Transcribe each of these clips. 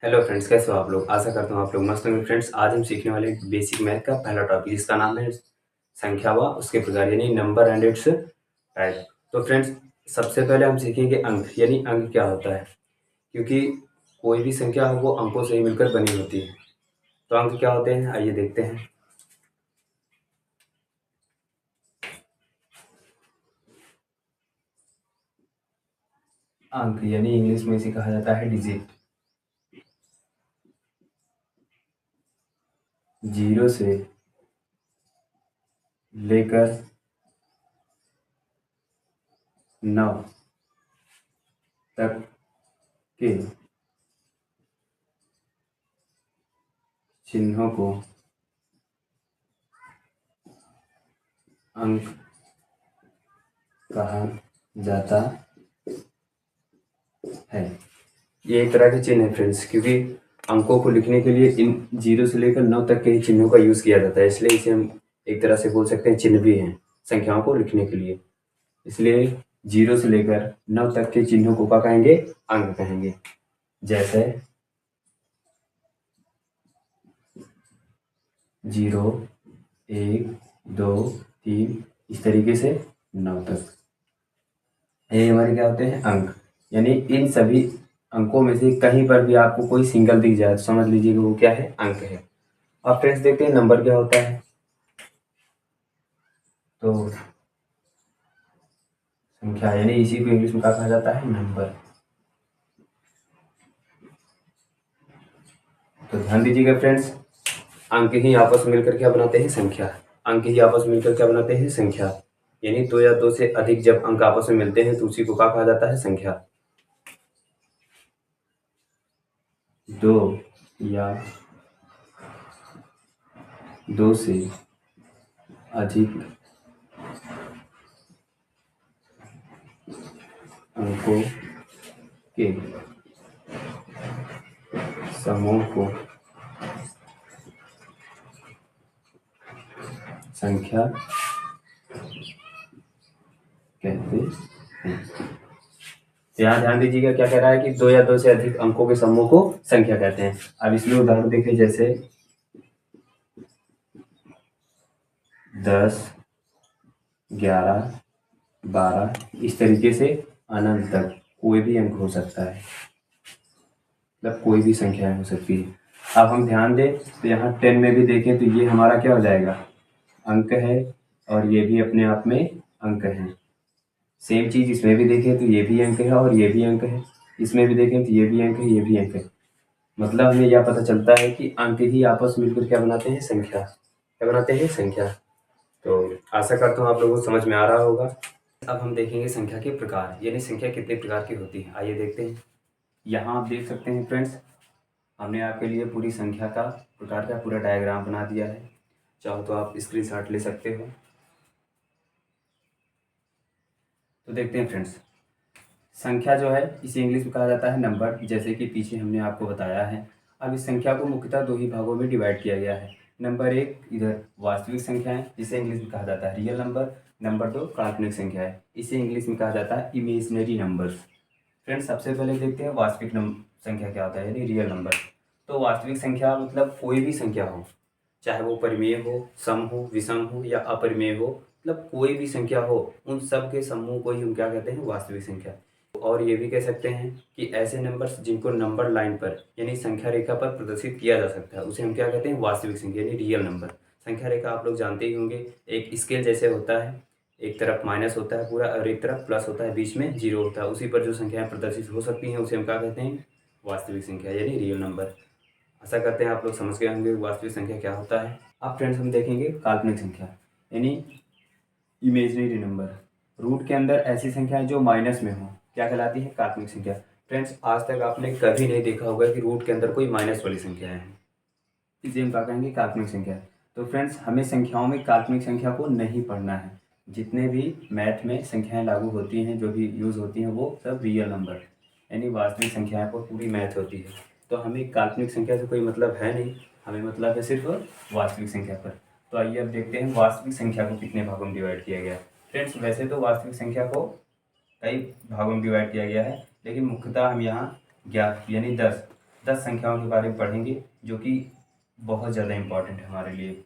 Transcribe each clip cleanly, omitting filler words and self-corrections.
Hello friends, कैसे हो आप लोग। आशा करता हूँ आप लोग मस्त होंगे। फ्रेंड्स, आज हम सीखने वाले हैं बेसिक मैथ का पहला टॉपिक, जिसका नाम है संख्या व उसके प्रकार, यानी नंबर एंड इट्स टाइप। तो फ्रेंड्स, सबसे पहले हम सीखेंगे अंक, यानी अंक क्या होता है। क्योंकि कोई भी संख्या हो वो अंकों से ही मिलकर बनी होती है। तो अंक क्या होते हैं, आइए देखते हैं। अंक यानी इंग्लिश में इसे कहा जाता है डिजिट। 0 से लेकर 9 तक के चिन्हों को अंक कहा जाता है। ये एक तरह के चिन्ह है फ्रेंड्स, क्योंकि अंकों को लिखने के लिए इन 0 से लेकर 9 तक के ही चिन्हों का यूज़ किया जाता है, इसलिए इसे हम एक तरह से बोल सकते हैं चिन्ह भी हैं संख्याओं को लिखने के लिए। इसलिए 0 से लेकर 9 तक के चिन्हों को क्या कहेंगे, अंक कहेंगे। जैसे 0, 1, 2, 3, इस तरीके से 9 तक, ये हमारे क्या होते हैं, अंक। यानी इन सभी अंकों में से कहीं पर भी आपको कोई सिंगल दिख जाए तो समझ लीजिए कि वो क्या है, अंक है। अब फ्रेंड्स देखते हैं नंबर क्या होता है। तो संख्या यानी इसी को इंग्लिश में क्या कहा जाता है, नंबर। तो ध्यान दीजिएगा फ्रेंड्स, अंक ही आपस में मिलकर क्या बनाते हैं, संख्या। अंक ही आपस में मिलकर क्या बनाते हैं, संख्या। यानी दो या दो से अधिक जब अंक आपस में मिलते हैं तो उसी को क्या कहा जाता है, संख्या। दो या दो से अधिक अंकों के समूह को संख्या कहते हैं। यहाँ ध्यान दीजिएगा क्या कह रहा है कि दो या दो से अधिक अंकों के समूह को संख्या कहते हैं। अब इसमें उदाहरण देखिए, जैसे 10, 11, 12, इस तरीके से अनंत तक कोई भी अंक हो सकता है, मतलब कोई भी संख्या हो सकती है। अब हम ध्यान दें तो यहाँ 10 में भी देखें तो ये हमारा क्या हो जाएगा, अंक है, और ये भी अपने आप में अंक है। सेम चीज़ इसमें भी देखें तो ये भी अंक है और ये भी अंक है, इसमें भी देखें तो ये भी अंक है, ये भी अंक है। मतलब हमें यह पता चलता है कि अंक ही आपस में मिलकर क्या बनाते हैं, संख्या। क्या बनाते हैं, संख्या। तो आशा करता हूँ आप लोगों को समझ में आ रहा होगा। अब हम देखेंगे संख्या के प्रकार, यानी संख्या कितने प्रकार की होती है, आइए देखते हैं। यहाँ आप देख सकते हैं फ्रेंड्स, हमने आपके लिए पूरी संख्या का प्रकार का पूरा डायग्राम बना दिया है। चाहो तो आप स्क्रीनशॉट ले सकते हो। तो देखते हैं फ्रेंड्स, संख्या जो है इसे इंग्लिश में कहा जाता है नंबर, जैसे कि पीछे हमने आपको बताया है। अब इस संख्या को मुख्यतः दो ही भागों में डिवाइड किया गया है। नंबर एक, इधर वास्तविक संख्याएं, जिसे इंग्लिश में कहा जाता है रियल नंबर। नंबर दो, काल्पनिक संख्याएं, इसे इंग्लिश में कहा जाता है इमेजिनरी नंबर्स। फ्रेंड्स, सबसे पहले देखते हैं वास्तविक संख्या क्या होता है, यानी रियल नंबर। तो वास्तविक संख्या मतलब कोई भी संख्या हो, चाहे वो परिमेय हो, सम हो, विषम हो या अपरिमेय हो, मतलब कोई भी संख्या हो, उन सब के समूह को ही हम क्या कहते हैं, वास्तविक संख्या। और ये भी कह सकते हैं कि ऐसे नंबर्स जिनको नंबर लाइन पर यानी संख्या रेखा पर प्रदर्शित किया जा सकता है, उसे हम क्या कहते हैं, वास्तविक संख्या यानी रियल नंबर। संख्या रेखा आप लोग जानते ही होंगे, एक स्केल जैसे होता है, एक तरफ माइनस होता है पूरा और एक तरफ प्लस होता है, बीच में जीरो होता है। उसी पर जो संख्याएं प्रदर्शित हो सकती हैं उसे हम क्या कहते हैं, वास्तविक संख्या यानी रियल नंबर। आशा करते हैं आप लोग समझ गए होंगे वास्तविक संख्या क्या होता है। अब फ्रेंड्स हम देखेंगे काल्पनिक संख्या यानी इमेजिनरी नंबर। रूट के अंदर ऐसी संख्याएं जो माइनस में हो क्या कहलाती है, काल्पनिक संख्या। फ्रेंड्स, आज तक आपने कभी नहीं देखा होगा कि रूट के अंदर कोई माइनस वाली संख्याएं हैं, इसे हम क्या कहेंगे, काल्पनिक संख्या। तो फ्रेंड्स, हमें संख्याओं में काल्पनिक संख्या को नहीं पढ़ना है। जितने भी मैथ में संख्याएं लागू होती हैं, जो भी यूज़ होती हैं, वो सब रियल नंबर यानी वास्तविक संख्याएं पर पूरी मैथ होती है। तो हमें काल्पनिक संख्या से कोई मतलब है नहीं, हमें मतलब है सिर्फ वास्तविक संख्या पर। तो आइए अब देखते हैं वास्तविक संख्या को कितने भागों में डिवाइड किया गया है। फ्रेंड्स, वैसे तो वास्तविक संख्या को कई भागों में डिवाइड किया गया है, लेकिन मुख्यतः हम यहाँ 11 यानी 10 10 संख्याओं के बारे में पढ़ेंगे जो कि बहुत ज़्यादा इम्पॉर्टेंट है हमारे लिए।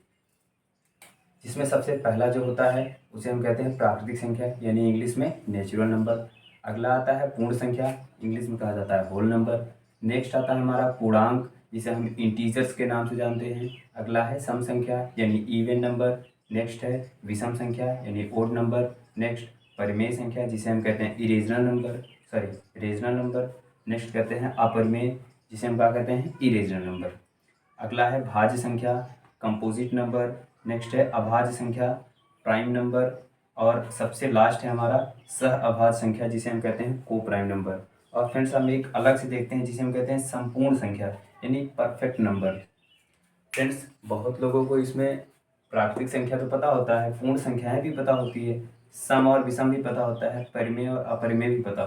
जिसमें सबसे पहला जो होता है उसे हम कहते हैं प्राकृतिक संख्या, यानी इंग्लिश में नेचुरल नंबर। अगला आता है पूर्ण संख्या, इंग्लिश में कहा जाता है होल नंबर। नेक्स्ट आता है हमारा पूर्णांक, जिसे हम इंटीजर्स के नाम से जानते हैं। अगला है सम संख्या यानी इवन नंबर। नेक्स्ट है विषम संख्या यानी ओड नंबर। नेक्स्ट परिमेय संख्या जिसे हम कहते हैं रेजनल नंबर। नेक्स्ट कहते हैं अपरिमेय, जिसे हम क्या कहते हैं इरेजनल नंबर। अगला है भाज्य संख्या, कंपोजिट नंबर। नेक्स्ट है अभाज्य संख्या, प्राइम नंबर। और सबसे लास्ट है हमारा सह अभाज्य संख्या, जिसे हम कहते हैं को प्राइम नंबर। और फ्रेंड्स हम एक अलग से देखते हैं जिसे हम कहते हैं संपूर्ण संख्या यानी परफेक्ट नंबर। फ्रेंड्स बहुत लोगों को इसमें प्राकृतिक संख्या तो पता होता है, पूर्ण संख्याएं भी पता होती है, सम और विषम भी पता होता है, परिमेय और अपरिमेय भी पता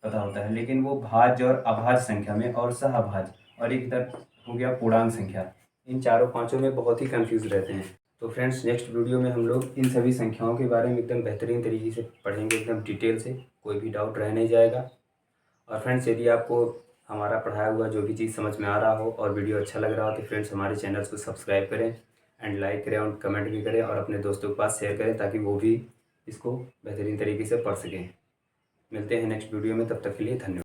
होता है, लेकिन वो भाज्य और अभाज्य संख्या में और सह अभाज्य और एक इधर हो गया पूर्णांक संख्या, इन चारों पांचों में बहुत ही कंफ्यूज रहते हैं। तो फ्रेंड्स नेक्स्ट वीडियो में हम लोग इन सभी संख्याओं के बारे में एकदम बेहतरीन तरीके से पढ़ेंगे, एकदम डिटेल से, कोई भी डाउट रह नहीं जाएगा। और फ्रेंड्स यदि आपको हमारा पढ़ाया हुआ जो भी चीज़ समझ में आ रहा हो और वीडियो अच्छा लग रहा हो तो फ्रेंड्स हमारे चैनल्स को सब्सक्राइब करें एंड लाइक करें और कमेंट भी करें और अपने दोस्तों के पास शेयर करें ताकि वो भी इसको बेहतरीन तरीके से पढ़ सकें। मिलते हैं नेक्स्ट वीडियो में, तब तक के लिए धन्यवाद।